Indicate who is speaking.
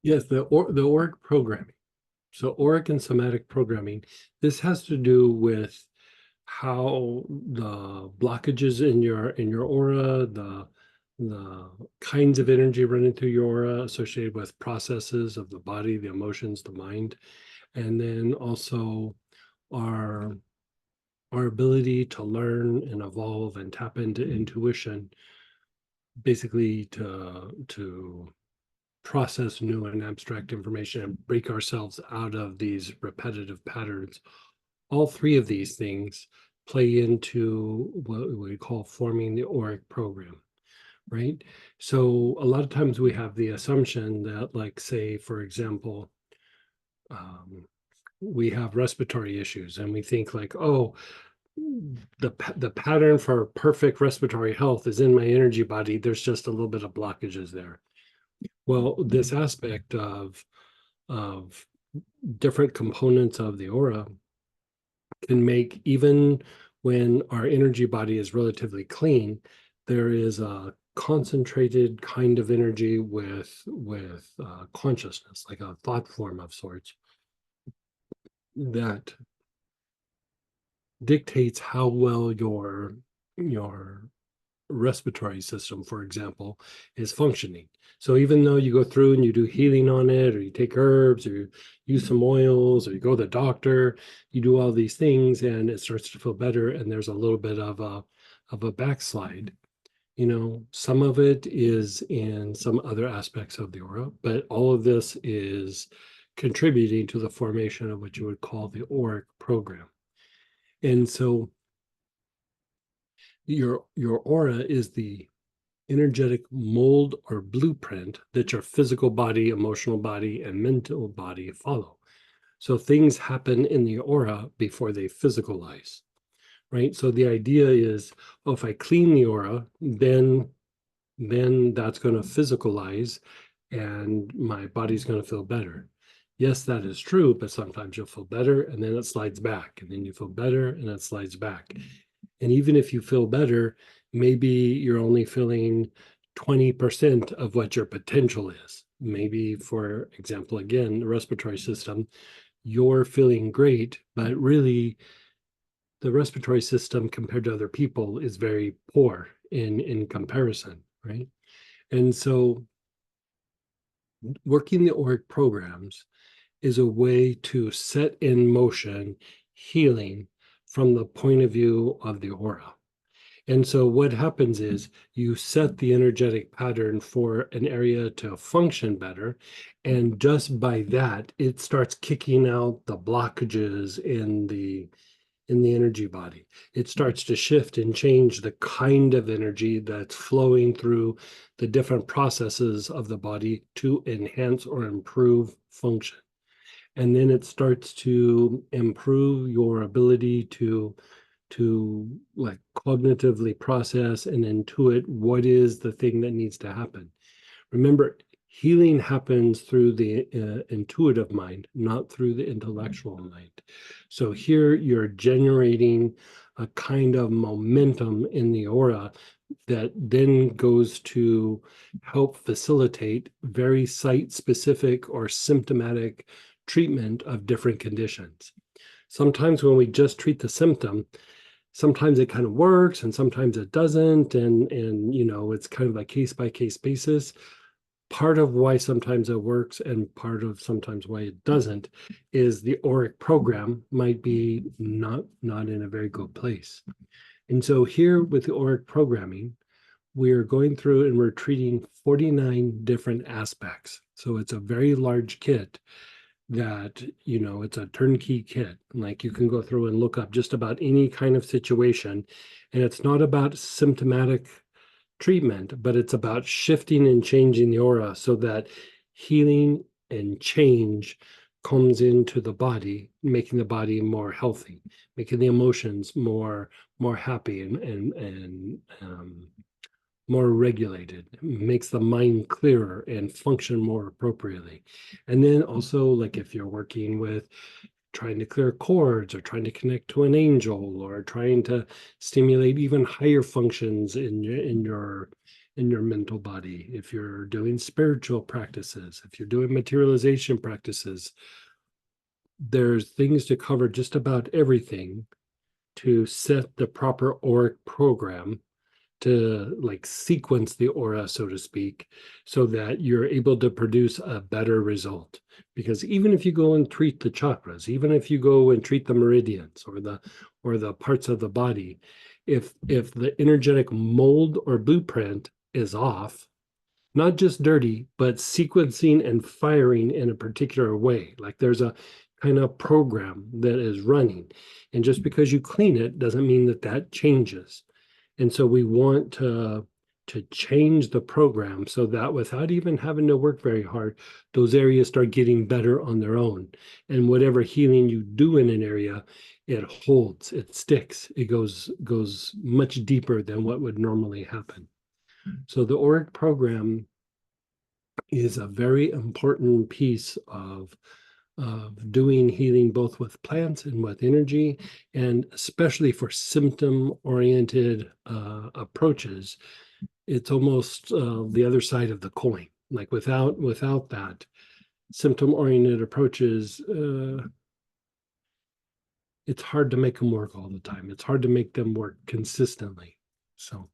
Speaker 1: Yes, the Auric programming. So Auric and Somatic Programming, this has to do with how the blockages in your aura, the kinds of energy running through your aura associated with processes of the body, the emotions, the mind, and then also our our ability to learn and evolve and tap into intuition, basically to process new and abstract information and break ourselves out of these repetitive patterns. All three of these things play into what we call forming the auric program, right? So a lot of times we have the assumption that, like, say, for example, um, we have respiratory issues and we think like, oh, the pattern for perfect respiratory health is in my energy body. There's just a little bit of blockages there. Well, this aspect of different components of the aura can make, even when our energy body is relatively clean, there is a concentrated kind of energy with consciousness, like a thought form of sorts, that dictates how well your respiratory system, for example, is functioning. So even though you go through and you do healing on it, or you take herbs, or you use some oils, or you go to the doctor, you do all these things and it starts to feel better, and there's a little bit of a backslide. You know, some of it is in some other aspects of the aura, but all of this is contributing to the formation of what you would call the auric program. And so your aura is the energetic mold or blueprint that your physical body, emotional body, and mental body follow. So things happen in the aura before they physicalize, right? So the idea is, oh, if I clean the aura, then that's going to physicalize and my body's going to feel better. Yes, that is true, but sometimes you'll feel better and then it slides back, and then you feel better and it slides back. And even if you feel better, maybe you're only feeling 20% of what your potential is. Maybe, for example, again, the respiratory system, you're feeling great, but really the respiratory system compared to other people is very poor in comparison, right? And so working the auric programs is a way to set in motion healing from the point of view of the aura. And so what happens is you set the energetic pattern for an area to function better. And just by that, it starts kicking out the blockages in the energy body. It starts to shift and change the kind of energy that's flowing through the different processes of the body to enhance or improve function. And then it starts to improve your ability to like cognitively process and intuit what is the thing that needs to happen. Remember, healing happens through the intuitive mind, not through the intellectual mind. So here you're generating a kind of momentum in the aura that then goes to help facilitate very site-specific or symptomatic treatment of different conditions. Sometimes when we just treat the symptom, sometimes it kind of works and sometimes it doesn't, and you know, it's kind of a case by case basis. Part of why sometimes it works and part of sometimes why it doesn't is the auric program might be not in a very good place. And so here with the auric programming, we're going through and we're treating 49 different aspects. So it's a very large kit that, you know, it's a turnkey kit. Like, you can go through and look up just about any kind of situation, and it's not about symptomatic treatment, but it's about shifting and changing the aura so that healing and change comes into the body, making the body more healthy, making the emotions more happy and more regulated, makes the mind clearer and function more appropriately. And then also, like, if you're working with trying to clear cords or trying to connect to an angel or trying to stimulate even higher functions in your mental body, if you're doing spiritual practices, if you're doing materialization practices, there's things to cover just about everything to set the proper auric program to like sequence the aura, so to speak, so that you're able to produce a better result. Because even if you go and treat the chakras, even if you go and treat the meridians or the parts of the body, if the energetic mold or blueprint is off, not just dirty, but sequencing and firing in a particular way, like there's a kind of program that is running, and just because you clean it doesn't mean that that changes. And so we want to change the program so that without even having to work very hard, those areas start getting better on their own. And whatever healing you do in an area, it holds, it sticks, it goes much deeper than what would normally happen. So the auric program is a very important piece of doing healing both with plants and with energy, and especially for symptom-oriented approaches. It's almost the other side of the coin. Like without that, symptom-oriented approaches, it's hard to make them work all the time. It's hard to make them work consistently. So